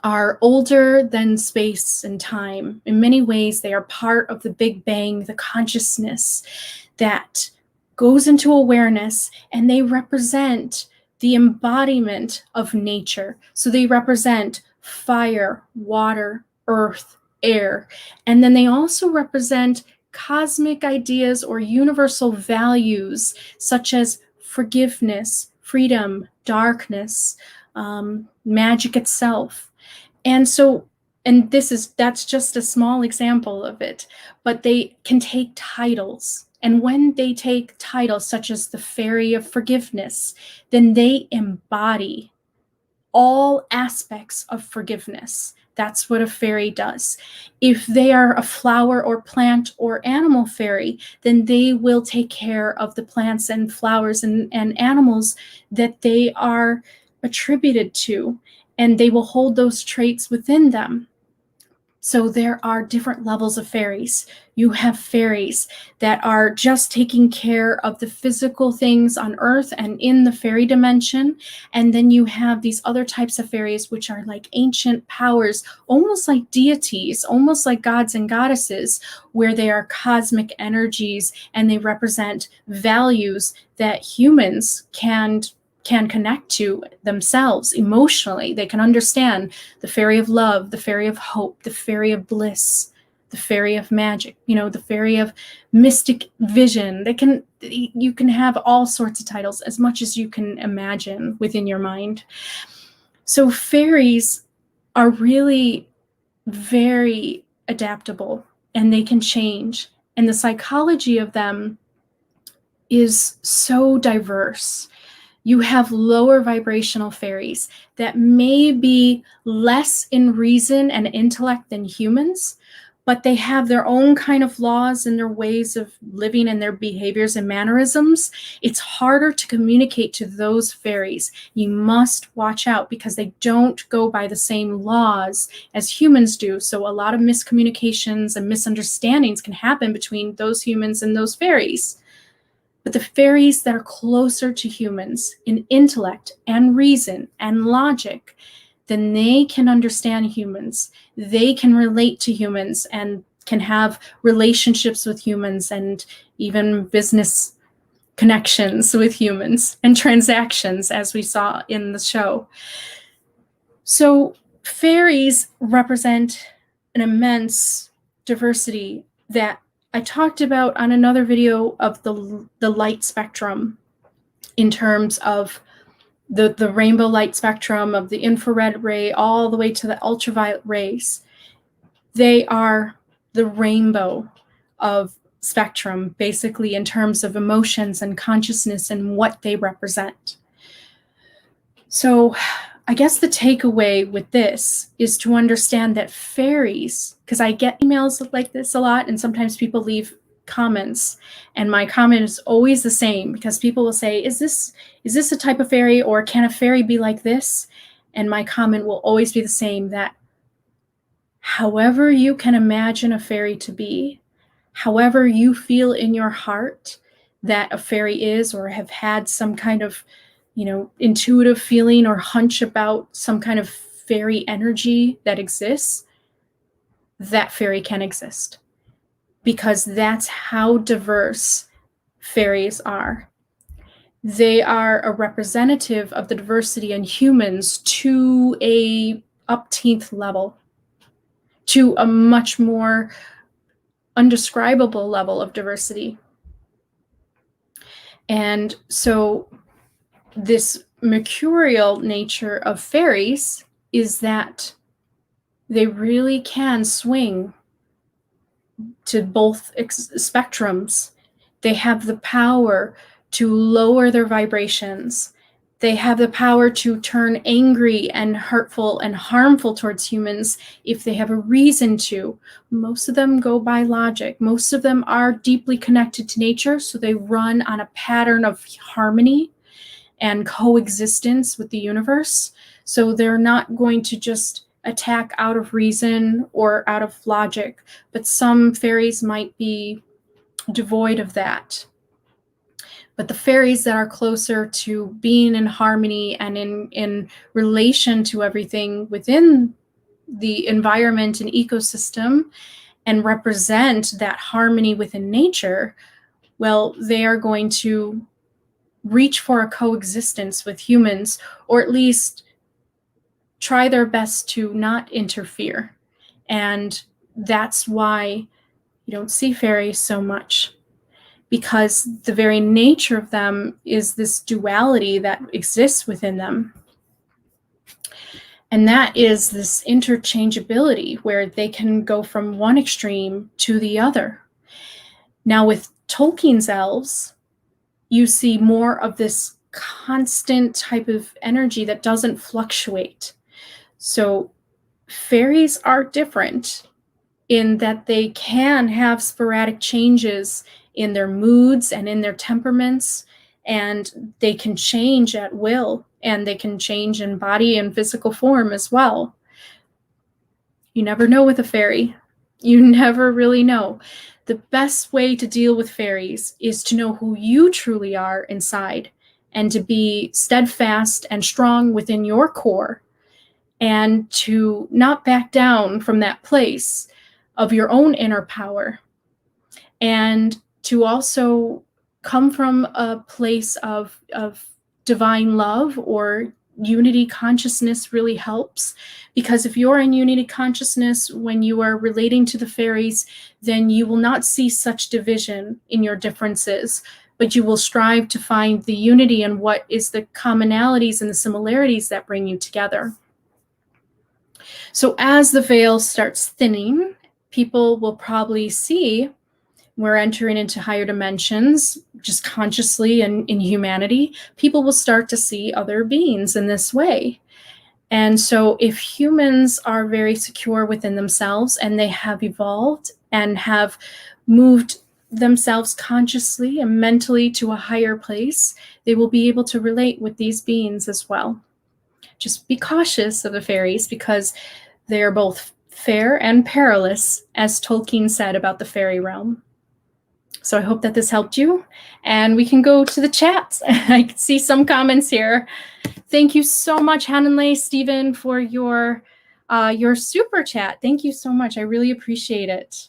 are older than space and time. In many ways, they are part of the Big Bang, the consciousness that goes into awareness, and they represent the embodiment of nature. So they represent fire, water, earth, air, and then they also represent cosmic ideas or universal values such as forgiveness, freedom, darkness, magic itself. And so, and that's just a small example of it, but they can take titles. And when they take titles such as the Fairy of Forgiveness, then they embody all aspects of forgiveness. That's what a fairy does. If they are a flower or plant or animal fairy, then they will take care of the plants and flowers and animals that they are attributed to, and they will hold those traits within them. So there are different levels of fairies. You have fairies that are just taking care of the physical things on Earth and in the fairy dimension. And then you have these other types of fairies, which are like ancient powers, almost like deities, almost like gods and goddesses, where they are cosmic energies and they represent values that humans can connect to themselves emotionally. They can understand the fairy of love, the fairy of hope, the fairy of bliss, the fairy of magic, the fairy of mystic vision. You can have all sorts of titles, as much as you can imagine within your mind. So fairies are really very adaptable, and they can change. And the psychology of them is so diverse. You have lower vibrational fairies that may be less in reason and intellect than humans, but they have their own kind of laws and their ways of living and their behaviors and mannerisms. It's harder to communicate to those fairies. You must watch out, because they don't go by the same laws as humans do. So a lot of miscommunications and misunderstandings can happen between those humans and those fairies. But the fairies that are closer to humans in intellect and reason and logic, then they can understand humans. They can relate to humans and can have relationships with humans, and even business connections with humans and transactions, as we saw in the show. So fairies represent an immense diversity that I talked about on another video of the light spectrum, in terms of the rainbow light spectrum, of the infrared ray all the way to the ultraviolet rays. They are the rainbow of spectrum, basically, in terms of emotions and consciousness and what they represent. So I guess the takeaway with this is to understand that fairies, because I get emails like this a lot, and sometimes people leave comments, and my comment is always the same, because people will say, is this a type of fairy, or can a fairy be like this? And my comment will always be the same, that however you can imagine a fairy to be, however you feel in your heart that a fairy is, or have had some kind of, intuitive feeling or hunch about some kind of fairy energy that exists, that fairy can exist. Because that's how diverse fairies are. They are a representative of the diversity in humans to a upteenth level, to a much more undescribable level of diversity. And so this Mercurial nature of fairies is that they really can swing to both spectrums. They have the power to lower their vibrations. They have the power to turn angry and hurtful and harmful towards humans if they have a reason to. Most of them go by logic. Most of them are deeply connected to nature, so they run on a pattern of harmony and coexistence with the universe. So they're not going to just attack out of reason or out of logic, but some fairies might be devoid of that. But the fairies that are closer to being in harmony and in relation to everything within the environment and ecosystem and represent that harmony within nature, well, they are going to reach for a coexistence with humans, or at least try their best to not interfere. And that's why you don't see fairies so much, because the very nature of them is this duality that exists within them. And that is this interchangeability where they can go from one extreme to the other. Now, with Tolkien's elves, you see more of this constant type of energy that doesn't fluctuate. So fairies are different in that they can have sporadic changes in their moods and in their temperaments, and they can change at will, and they can change in body and physical form as well. You never know with a fairy. You never really know. The best way to deal with fairies is to know who you truly are inside, and to be steadfast and strong within your core, and to not back down from that place of your own inner power, and to also come from a place of divine love or unity consciousness really helps. Because if you're in unity consciousness when you are relating to the fairies, then you will not see such division in your differences, but you will strive to find the unity and what is the commonalities and the similarities that bring you together. So as the veil starts thinning, people will probably see we're entering into higher dimensions, just consciously and in humanity. People will start to see other beings in this way. And so if humans are very secure within themselves and they have evolved and have moved themselves consciously and mentally to a higher place, they will be able to relate with these beings as well. Just be cautious of the fairies, because they are both fair and perilous, as Tolkien said about the fairy realm. So I hope that this helped you, and we can go to the chats. I can see some comments here. Thank you so much, Hananle Stephen, for your super chat. Thank you so much. I really appreciate it.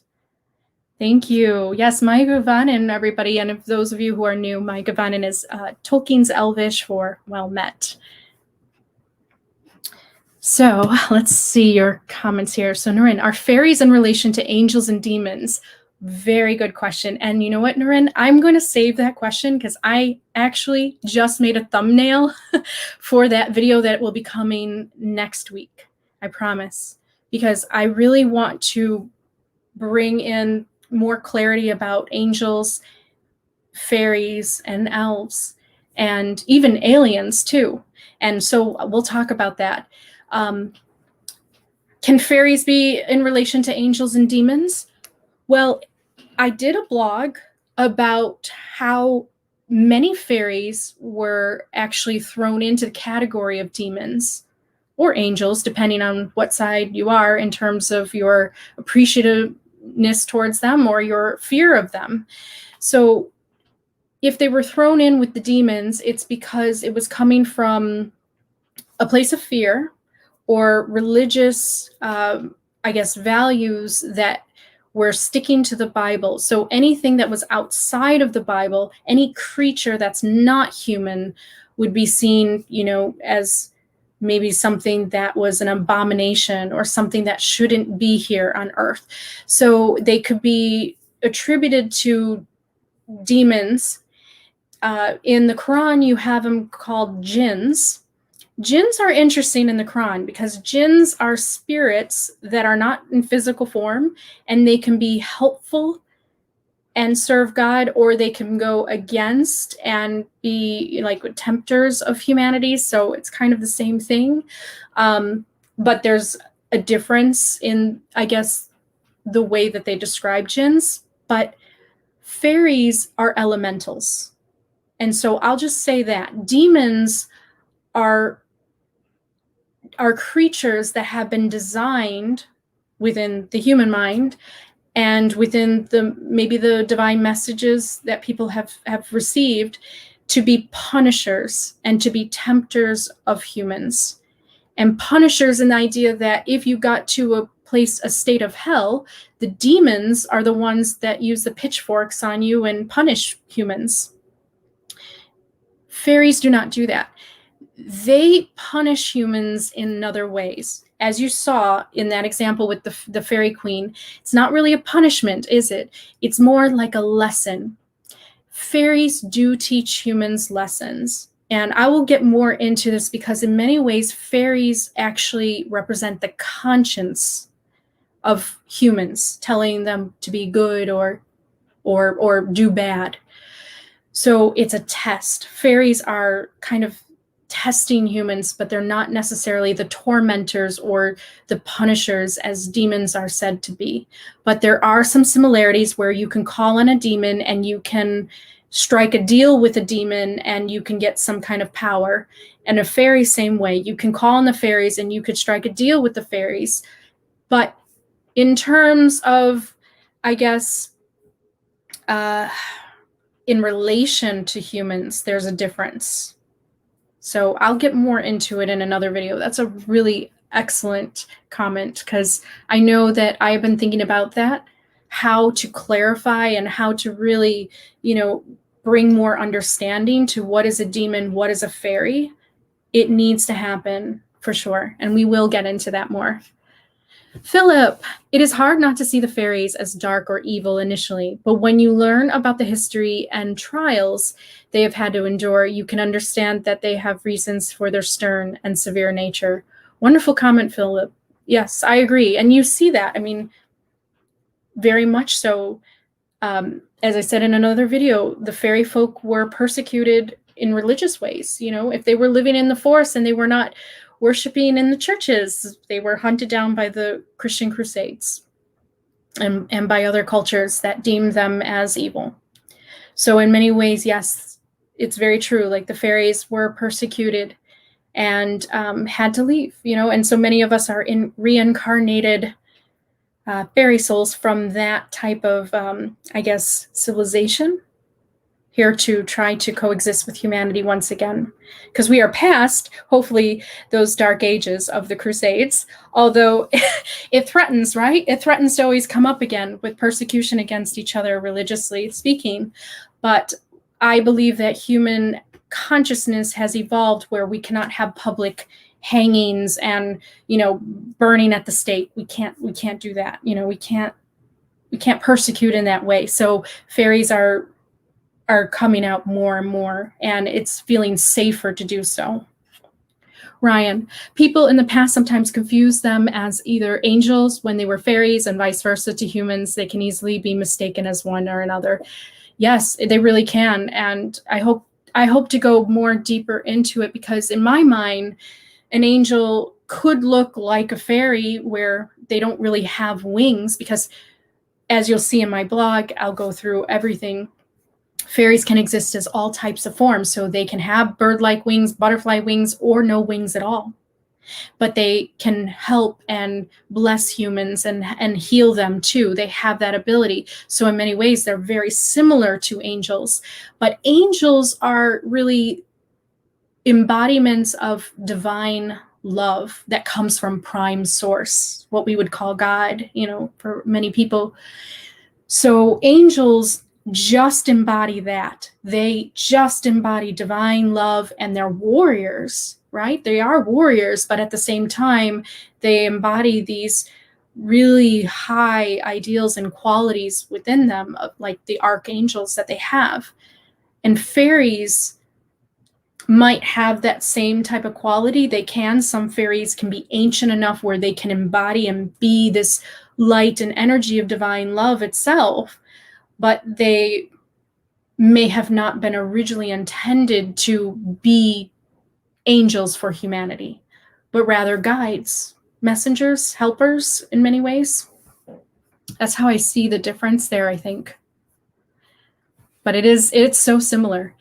Thank you. Yes, Maigavanen, everybody, and if those of you who are new, Maigavanen is Tolkien's Elvish for well met. So let's see your comments here. So Noreen, are fairies in relation to angels and demons? Very good question. And you know what, Noreen? I'm going to save that question because I actually just made a thumbnail for that video that will be coming next week. I promise. Because I really want to bring in more clarity about angels, fairies, and elves. and even aliens too. And so we'll talk about that. Can fairies be in relation to angels and demons? Well, I did a blog about how many fairies were actually thrown into the category of demons or angels, depending on what side you are in terms of your appreciativeness towards them or your fear of them. So if they were thrown in with the demons, it's because it was coming from a place of fear or religious, I guess, values that were sticking to the Bible. So anything that was outside of the Bible, any creature that's not human would be seen, you know, as maybe something that was an abomination or something that shouldn't be here on earth. So they could be attributed to demons. In the Quran, you have them called jinns. Jinns are interesting in the Quran because jinns are spirits that are not in physical form, and they can be helpful and serve God, or they can go against and be like tempters of humanity. So it's kind of the same thing. But there's a difference in, I guess, the way that they describe jinns. But fairies are elementals. And so I'll just say that demons are creatures that have been designed within the human mind and within the maybe the divine messages that people have received to be punishers and to be tempters of humans. And punishers in the idea that if you got to a state of hell, the demons are the ones that use the pitchforks on you and punish humans. Fairies do not do that. They punish humans in other ways. As you saw in that example with the fairy queen, it's not really a punishment, is it? It's more like a lesson. Fairies do teach humans lessons. And I will get more into this because in many ways, fairies actually represent the conscience of humans, telling them to be good or do bad. So it's a test. Fairies are kind of testing humans, but they're not necessarily the tormentors or the punishers as demons are said to be. But there are some similarities where you can call on a demon and you can strike a deal with a demon and you can get some kind of power. And a fairy, same way. You can call on the fairies and you could strike a deal with the fairies. But in terms of, I guess, in relation to humans, there's a difference. So I'll get more into it in another video. That's a really excellent comment because I know that I've been thinking about that, how to clarify and how to really, you know, bring more understanding to what is a demon, what is a fairy. It needs to happen for sure. And we will get into that more. Philip, it is hard not to see the fairies as dark or evil initially, but when you learn about the history and trials they have had to endure, you can understand that they have reasons for their stern and severe nature. Wonderful comment, Philip. Yes, I agree. And you see that, I mean, very much so. As I said in another video, the fairy folk were persecuted in religious ways. You know, if they were living in the forest and they were not worshiping in the churches, they were hunted down by the Christian Crusades and by other cultures that deemed them as evil. So in many ways, yes, it's very true. Like the fairies were persecuted and had to leave, you know, and so many of us are in reincarnated fairy souls from that type of, I guess, civilization, here to try to coexist with humanity once again. Because we are past, hopefully, those dark ages of the Crusades, although it threatens, right? It threatens to always come up again with persecution against each other, religiously speaking. But I believe that human consciousness has evolved where we cannot have public hangings and, you know, burning at the stake. We can't do that. You know, we can't persecute in that way. So fairies are coming out more and more, and it's feeling safer to do so. Ryan, people in the past sometimes confuse them as either angels when they were fairies and vice versa to humans. They can easily be mistaken as one or another. Yes, they really can. And I hope I hope to go more deeper into it, because in my mind, an angel could look like a fairy where they don't really have wings, because as you'll see in my blog, I'll go through everything. Fairies can exist as all types of forms. So they can have bird-like wings, butterfly wings, or no wings at all. But they can help and bless humans and heal them too. They have that ability. So in many ways, they're very similar to angels. But angels are really embodiments of divine love that comes from prime source, what we would call God, for many people. So angels just embody that. They just embody divine love, and they're warriors, right? They are warriors, but at the same time, they embody these really high ideals and qualities within them, like the archangels that they have. And fairies might have that same type of quality. They can. Some fairies can be ancient enough where they can embody and be this light and energy of divine love itself, but they may have not been originally intended to be angels for humanity, but rather guides, messengers, helpers in many ways. That's how I see the difference there, I think. But it's so similar.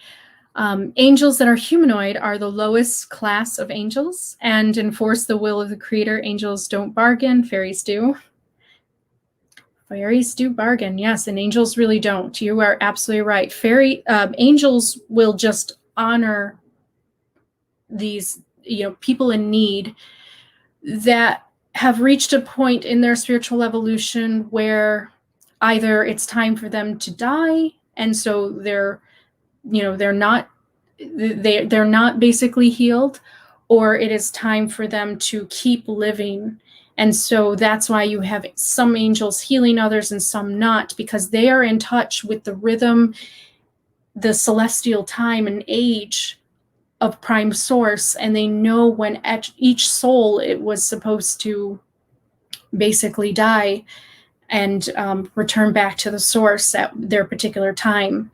Angels that are humanoid are the lowest class of angels and enforce the will of the creator. Angels don't bargain, fairies do. Fairies do bargain, yes, and angels really don't. You are absolutely right. Angels will just honor these, people in need that have reached a point in their spiritual evolution where either it's time for them to die, and so they're not basically healed, or it is time for them to keep living. And so that's why you have some angels healing others and some not, because they are in touch with the rhythm, the celestial time and age of prime source, and they know when each soul it was supposed to basically die and return back to the source at their particular time.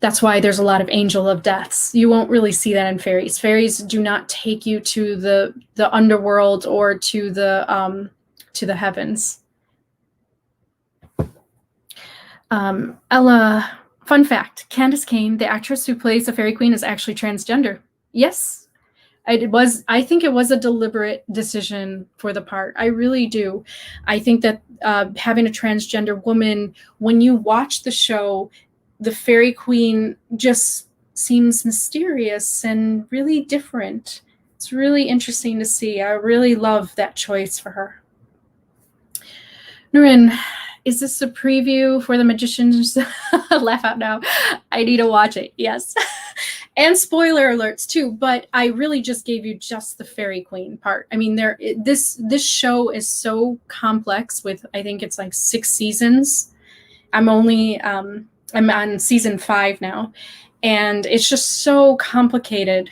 That's why there's a lot of angel of deaths. You won't really see that in fairies. Fairies do not take you to the underworld or to the heavens. Ella, fun fact: Candace Cain, the actress who plays the Fairy Queen, is actually transgender. Yes, I think it was a deliberate decision for the part. I really do. I think that having a transgender woman, when you watch the show, the Fairy Queen just seems mysterious and really different. It's really interesting to see. I really love that choice for her. Noreen, is this a preview for The Magician's? Laugh out now. I need to watch it. Yes. And spoiler alerts too, but I really just gave you just the Fairy Queen part. I mean, this show is so complex with, I think it's like 6 seasons. I'm on season 5 now, and it's just so complicated,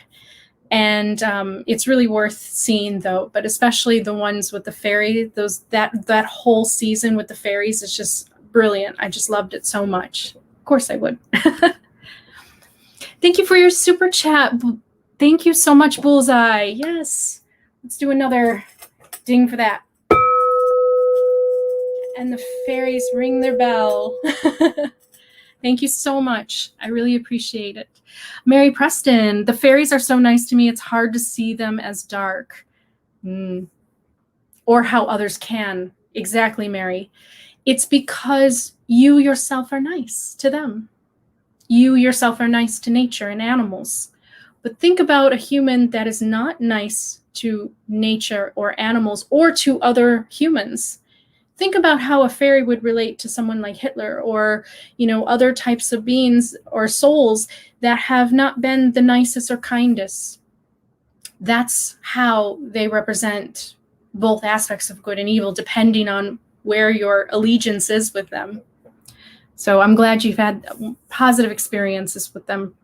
and it's really worth seeing though. But especially the ones with the fairy, that whole season with the fairies is just brilliant. I just loved it so much. Of course I would. Thank you for your super chat. Thank you so much, Bullseye. Yes, let's do another ding for that. And the fairies ring their bell. Thank you so much. I really appreciate it. Mary Preston, the fairies are so nice to me, it's hard to see them as dark. Or how others can. Exactly, Mary. It's because you yourself are nice to them. You yourself are nice to nature and animals. But think about a human that is not nice to nature or animals or to other humans. Think about how a fairy would relate to someone like Hitler or, other types of beings or souls that have not been the nicest or kindest. That's how they represent both aspects of good and evil, depending on where your allegiance is with them. So I'm glad you've had positive experiences with them.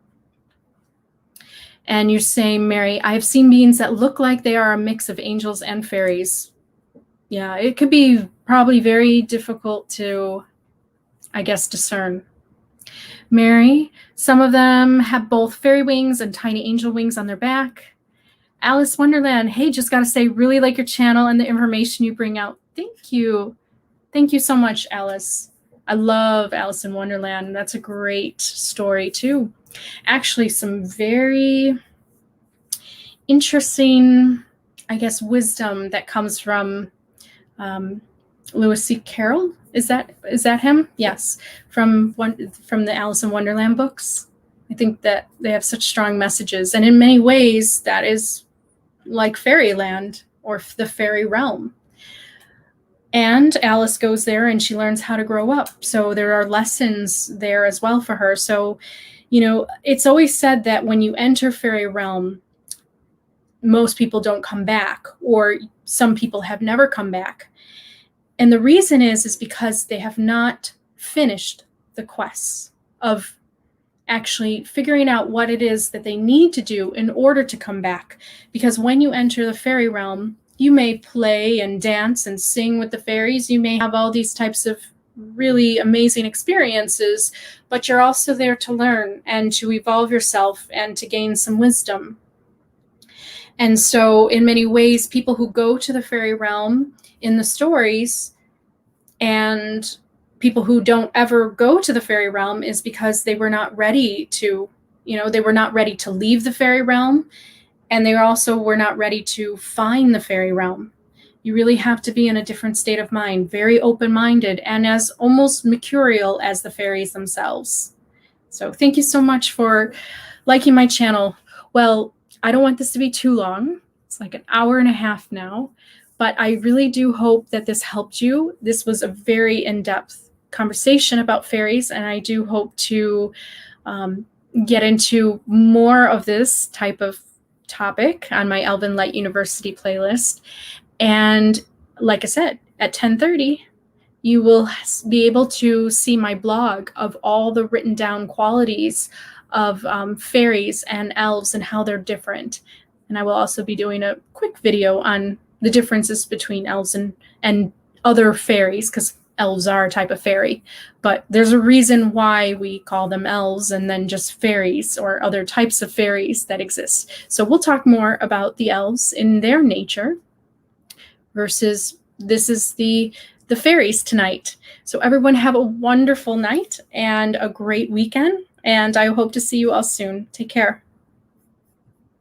And you're saying, Mary, I have seen beings that look like they are a mix of angels and fairies. Yeah, it could be probably very difficult to, I guess, discern. Mary, some of them have both fairy wings and tiny angel wings on their back. Alice Wonderland, hey, just got to say, really like your channel and the information you bring out. Thank you. Thank you so much, Alice. I love Alice in Wonderland. That's a great story, too. Actually, some very interesting, I guess, wisdom that comes from Lewis C. Carroll. Is that him? Yes, from the Alice in Wonderland books. I think that they have such strong messages, and in many ways, that is like fairyland or the fairy realm. And Alice goes there and she learns how to grow up. So there are lessons there as well for her. So, you know, it's always said that when you enter fairy realm, most people don't come back, or some people have never come back. And the reason is because they have not finished the quests of actually figuring out what it is that they need to do in order to come back. Because when you enter the fairy realm, you may play and dance and sing with the fairies. You may have all these types of really amazing experiences, but you're also there to learn and to evolve yourself and to gain some wisdom. And so in many ways, people who go to the fairy realm in the stories, and people who don't ever go to the fairy realm, is because they were not ready to, they were not ready to leave the fairy realm. And they also were not ready to find the fairy realm. You really have to be in a different state of mind, very open-minded, and as almost mercurial as the fairies themselves. So thank you so much for liking my channel. Well, I don't want this to be too long. It's like an hour and a half now, but I really do hope that this helped you. This was a very in-depth conversation about fairies, and I do hope to get into more of this type of topic on my Elven Light University playlist. And like I said, at 10:30, you will be able to see my blog of all the written down qualities of fairies and elves and how they're different. And I will also be doing a quick video on the differences between elves and other fairies, because elves are a type of fairy, but there's a reason why we call them elves and then just fairies or other types of fairies that exist. So we'll talk more about the elves in their nature versus this is the fairies tonight. So everyone have a wonderful night and a great weekend, and I hope to see you all soon. Take care.